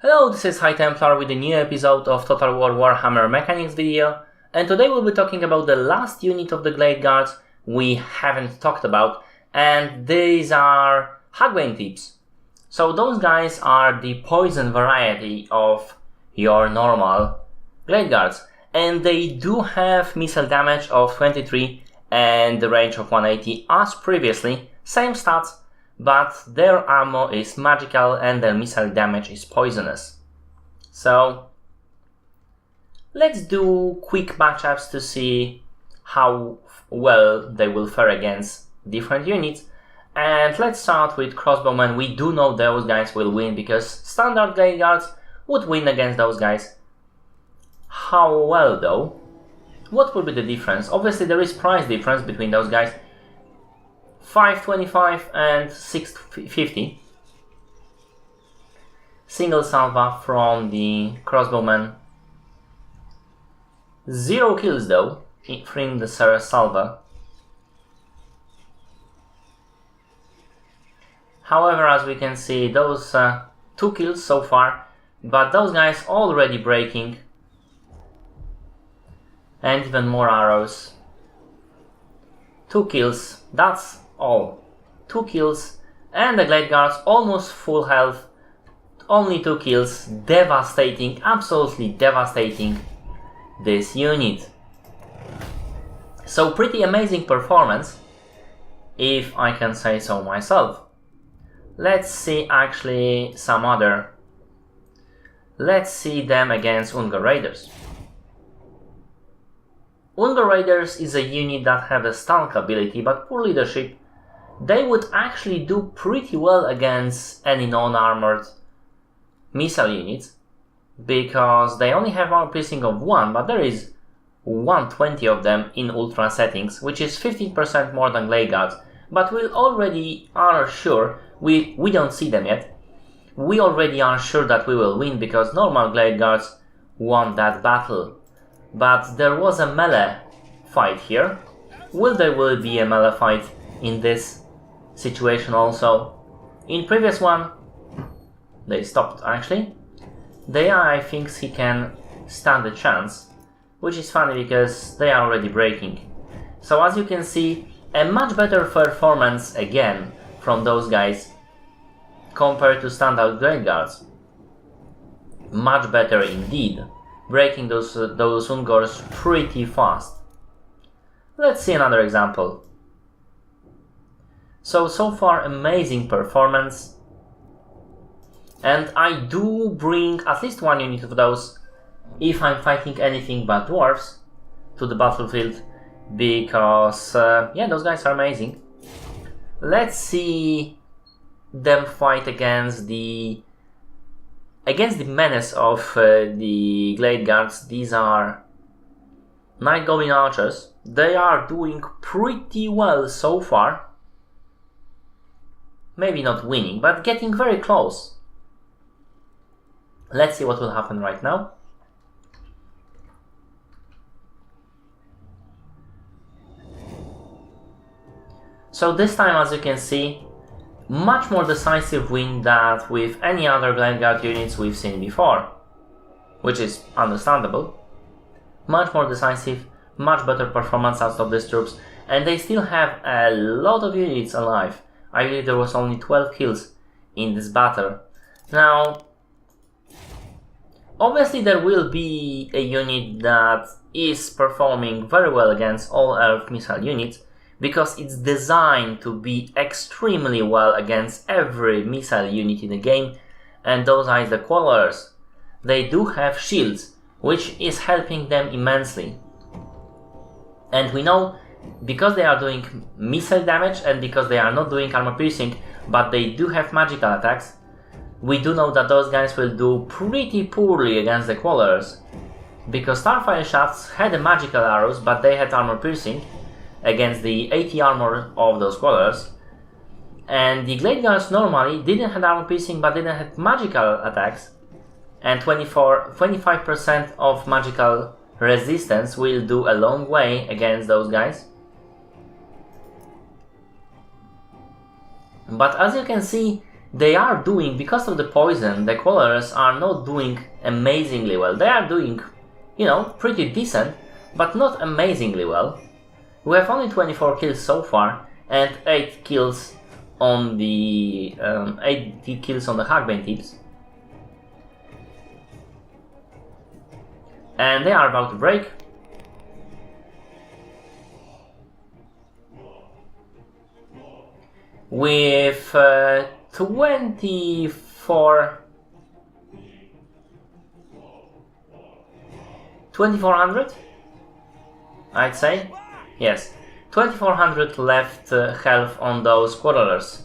Hello, this is High Templar with a new episode of Total War Warhammer Mechanics video, and today we'll be talking about the last unit of the Glade Guards we haven't talked about, and these are Hagbane tips. So those guys are the poison variety of your normal Glade Guards, and they do have missile damage of 23 and the range of 180 as previously, same stats, but their ammo is magical and their missile damage is poisonous. So let's do quick matchups to see how well they will fare against different units. And let's start with crossbowmen. We do know those guys will win because standard Glade Guards would win against those guys. How well though? What will be the difference? Obviously there is price difference between those guys. 525 and 650. Single salva from the crossbowman. 0 kills though from the salva. However, as we can see, those 2 kills so far, but those guys already breaking. And even more arrows. 2 kills, that's all. 2 kills, and the Glade Guards almost full health, only 2 kills, devastating, absolutely devastating this unit. So pretty amazing performance, if I can say so myself. Let's see actually some other. Let's see them against Ungor Raiders. Ungor Raiders is a unit that have a stalk ability but poor leadership. They would actually do pretty well against any non-armored missile units because they only have armor piercing of 1, but there is 120 of them in ultra settings, which is 15% more than Glade Guards. But we already are sure, we don't see them yet, we already are sure that we will win because normal Glade Guards won that battle. But there was a melee fight here. Will there be a melee fight in this situation also? In previous one, they stopped actually. There I think he can stand a chance, which is funny because they are already breaking. So as you can see, a much better performance again from those guys compared to standard Glade Guards. Much better indeed. Breaking those Ungors pretty fast. Let's see another example. So far amazing performance. And I do bring at least 1 unit of those if I'm fighting anything but dwarves to the battlefield because yeah, those guys are amazing. Let's see them fight against the menace of the Glade Guards. These are Night Goblin Archers. They are doing pretty well so far. Maybe not winning, but getting very close. Let's see what will happen right now. So this time, as you can see, much more decisive win than with any other Glade Guard units we've seen before, which is understandable. Much more decisive, much better performance out of these troops, and they still have a lot of units alive. I believe there was only 12 kills in this battle. Now, obviously there will be a unit that is performing very well against all earth missile units, because it's designed to be extremely well against every missile unit in the game, and those are the Quarrelers. They do have shields, which is helping them immensely. And we know, because they are doing missile damage and because they are not doing armor piercing, but they do have magical attacks, we do know that those guys will do pretty poorly against the Quarrelers, because Starfire Shafts had the magical arrows, but they had armor piercing against the 80 armor of those Quarrelers, and the Glade Guards normally didn't have armor piercing but didn't have magical attacks, and 25% of magical resistance will do a long way against those guys. But as you can see, they are doing, because of the poison, the Quarrelers are not doing amazingly well. They are doing, you know, pretty decent, but not amazingly well. We have only 24 kills so far, and 8 kills on the 8 kills on the Hagbane tips. And they are about to break. With 2400, I'd say. Yes, 2400 left health on those Quarrelers,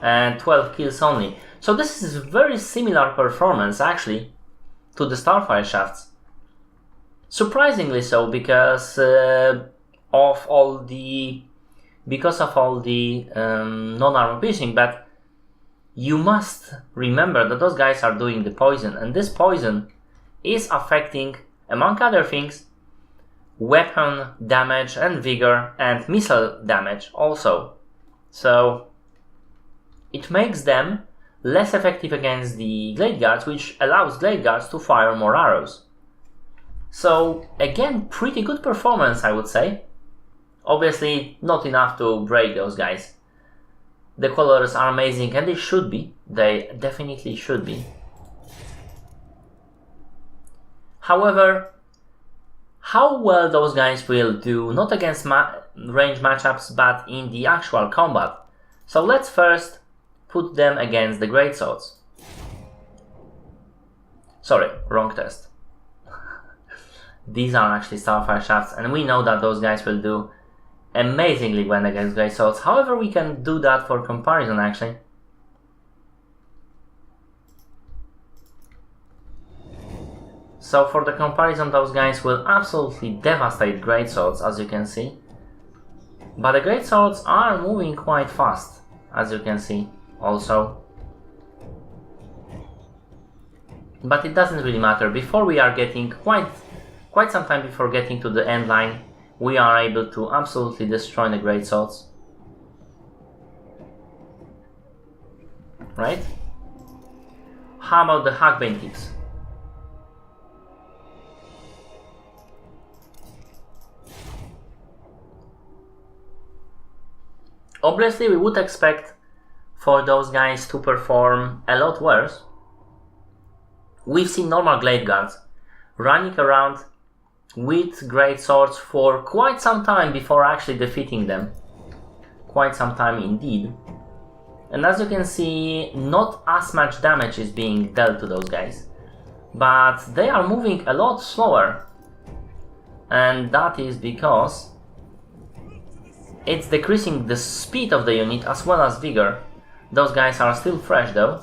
and 12 kills only. So this is very similar performance actually to the Starfire Shafts. Surprisingly so, because of all the non-armor piercing, but you must remember that those guys are doing the poison, and this poison is affecting, among other things, weapon damage and vigor and missile damage also. So it makes them less effective against the Glade Guards, which allows Glade Guards to fire more arrows. So again, pretty good performance, I would say. Obviously not enough to break those guys. The Quarrelers are amazing, and they should be. They definitely should be. However, how well those guys will do, not against range matchups, but in the actual combat. So let's first put them against the Greatswords. Sorry, wrong test. These are actually Starfire Shafts, and we know that those guys will do amazingly when against Greatswords. However, we can do that for comparison actually. So for the comparison, those guys will absolutely devastate Greatswords, as you can see. But the Greatswords are moving quite fast, as you can see also. But it doesn't really matter. Before we are getting quite some time before getting to the end line, we are able to absolutely destroy the Greatswords. Right? How about the Hagbane tips? Obviously, we would expect for those guys to perform a lot worse. We've seen normal Glade Guards running around with great swords for quite some time before actually defeating them. Quite some time indeed. And as you can see, not as much damage is being dealt to those guys. But they are moving a lot slower. And that is because it's decreasing the speed of the unit as well as vigor. Those guys are still fresh though.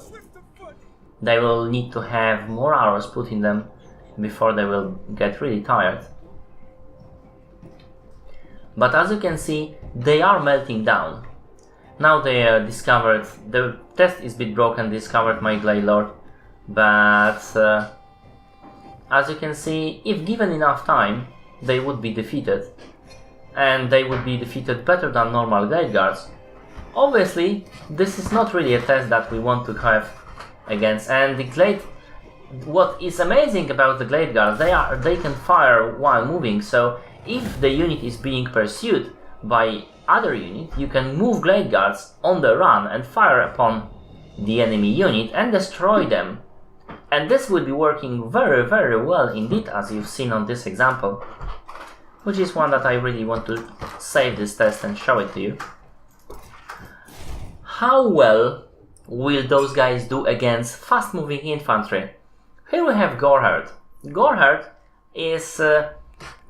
They will need to have more arrows put in them before they will get really tired. But as you can see, they are melting down. Now they discovered, the test is a bit broken, discovered my Glade Lord, but as you can see, if given enough time, they would be defeated. And they would be defeated better than normal Glade Guards. Obviously, this is not really a test that we want to have against, and the Glade, what is amazing about the Glade Guards, they can fire while moving, so if the unit is being pursued by other unit, you can move Glade Guards on the run and fire upon the enemy unit and destroy them. And this will be working very, very well indeed, as you've seen on this example, which is one that I really want to save this test and show it to you. How well will those guys do against fast-moving infantry? Here we have Goreherd. Goreherd is a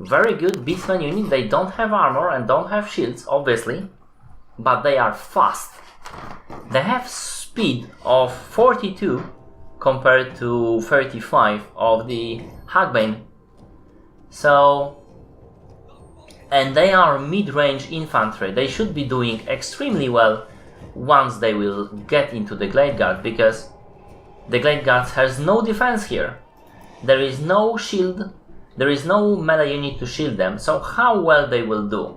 very good beastman unit. They don't have armor and don't have shields, obviously, but they are fast. They have speed of 42 compared to 35 of the Hagbane. So, and they are mid-range infantry. They should be doing extremely well once they will get into the Glade Guard, because the Glade Guard has no defense here. There is no shield, there is no melee unit to shield them, so how well they will do?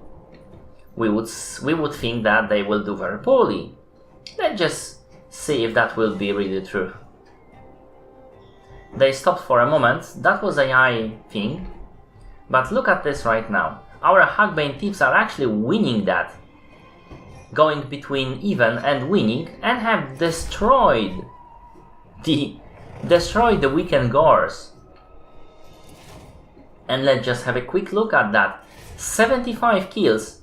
We would think that they will do very poorly. Let's just see if that will be really true. They stopped for a moment, that was AI thing, but look at this right now. Our Hagbane tips are actually winning that, going between even and winning, and have destroyed the weakened Gors. And let's just have a quick look at that. 75 kills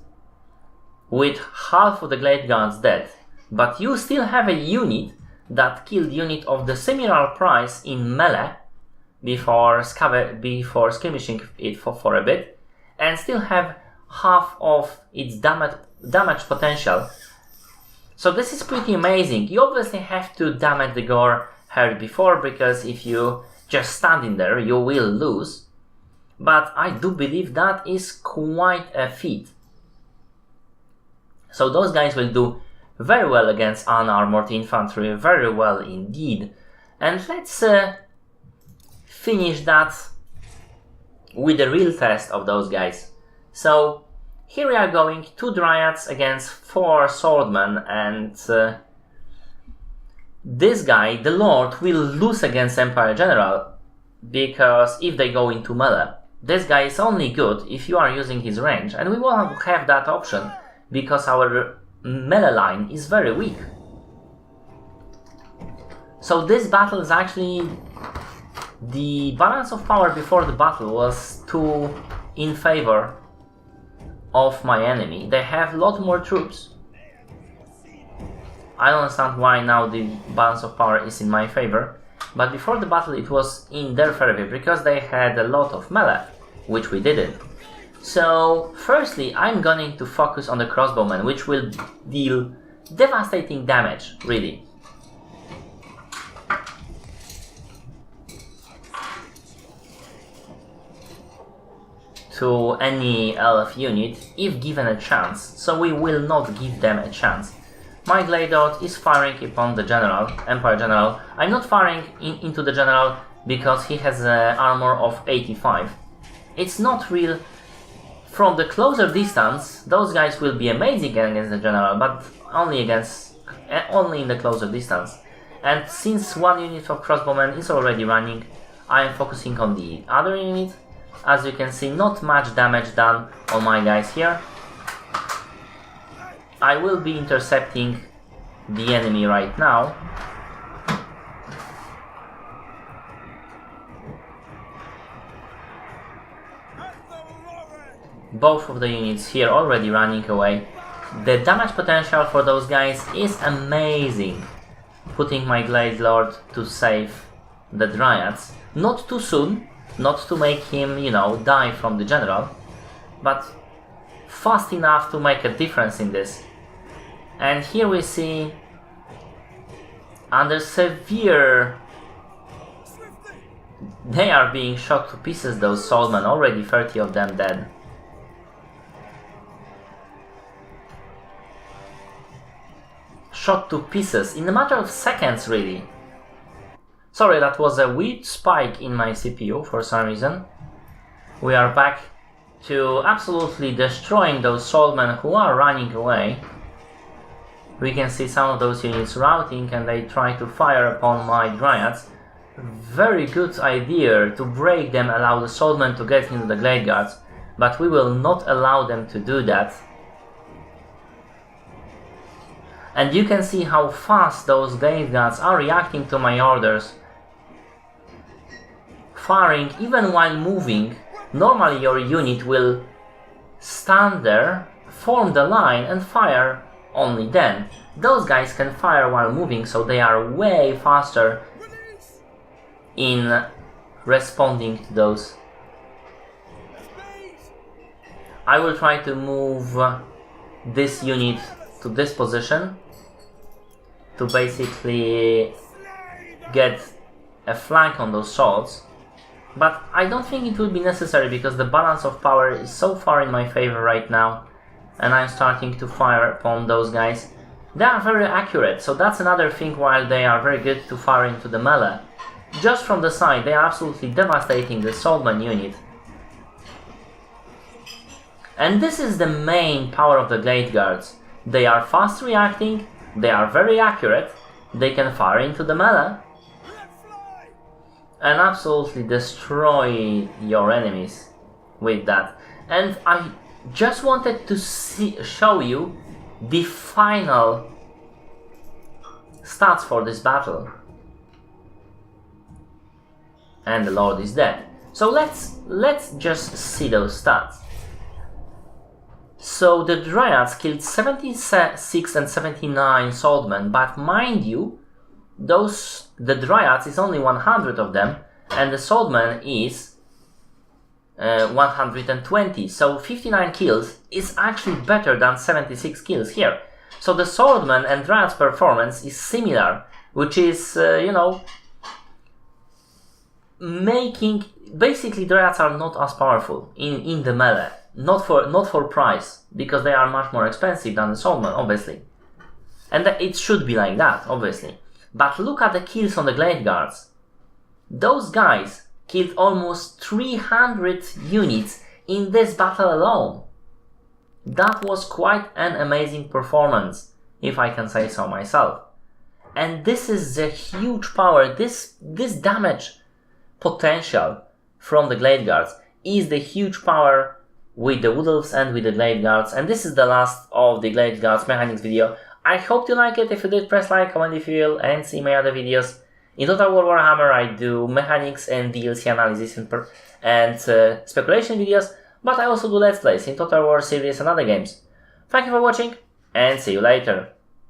with half of the Glade Guards dead, but you still have a unit that killed unit of the similar price in melee before skirmishing it for a bit, and still have half of its damage potential. So this is pretty amazing. You obviously have to damage the Gore herd before, because if you just stand in there you will lose, but I do believe that is quite a feat. So those guys will do very well against unarmored infantry, very well indeed. And let's finish that with a real test of those guys. So here we are going 2 Dryads against 4 Swordmen, and this guy, the Lord, will lose against Empire General, because if they go into melee, this guy is only good if you are using his range, and we won't have that option because our melee line is very weak. So this battle is actually, the balance of power before the battle was 2 in favor of my enemy. They have a lot more troops. I don't understand why now the balance of power is in my favor, but before the battle it was in their favor because they had a lot of melee, which we didn't. So firstly I'm going to focus on the crossbowmen, which will deal devastating damage, really. To any elf unit if given a chance, so we will not give them a chance. My Glade is firing upon the general, Empire General. I'm not firing into the general because he has an armor of 85. It's not real. From the closer distance, those guys will be amazing against the general, but only in the closer distance. And since one unit of crossbowmen is already running, I am focusing on the other unit. As you can see, not much damage done on my guys here. I will be intercepting the enemy right now. Both of the units here already running away. The damage potential for those guys is amazing. Putting my Glade Lord to save the Dryads. Not too soon, not to make him, you know, die from the general, but fast enough to make a difference in this. And here we see, under severe, they are being shot to pieces, those swordmen, already 30 of them dead. Shot to pieces in a matter of seconds, really. Sorry, that was a weird spike in my CPU for some reason. We are back to absolutely destroying those swordmen who are running away. We can see some of those units routing and they try to fire upon my Dryads. Very good idea to break them, allow the swordmen to get into the Glade Guards, but we will not allow them to do that. And you can see how fast those Glade Guards are reacting to my orders. Firing even while moving. Normally your unit will stand there, form the line and fire only then. Those guys can fire while moving, so they are way faster in responding to those. I will try to move this unit to this position to basically get a flank on those swords, but I don't think it will be necessary because the balance of power is so far in my favor right now, and I'm starting to fire upon those guys. They are very accurate, so that's another thing why they are very good to fire into the melee. Just from the side, they are absolutely devastating the swordman unit. And this is the main power of the Glade Guards. They are fast reacting, they are very accurate, they can fire into the melee and absolutely destroy your enemies with that. And I just wanted to show you the final stats for this battle. And the Lord is dead. So let's just see those stats. So the Dryads killed 76 and 79 swordmen, but mind you, the Dryads is only 100 of them, and the swordman is 120. So 59 kills is actually better than 76 kills here. So the swordman and Dryad's performance is similar, which is, you know, making basically Dryads are not as powerful in the melee. Not for price, because they are much more expensive than the swordman, obviously. And it should be like that, obviously. But look at the kills on the Glade Guards. Those guys killed almost 300 units in this battle alone. That was quite an amazing performance, if I can say so myself. And this is the huge power, this damage potential from the Glade Guards is the huge power with the Wood Elves and with the Glade Guards. And this is the last of the Glade Guards mechanics video. I hope you like it. If you did, press like, comment if you will, and see my other videos. In Total War Warhammer I do mechanics and DLC analysis and speculation videos, but I also do Let's Plays in Total War series and other games. Thank you for watching, and see you later.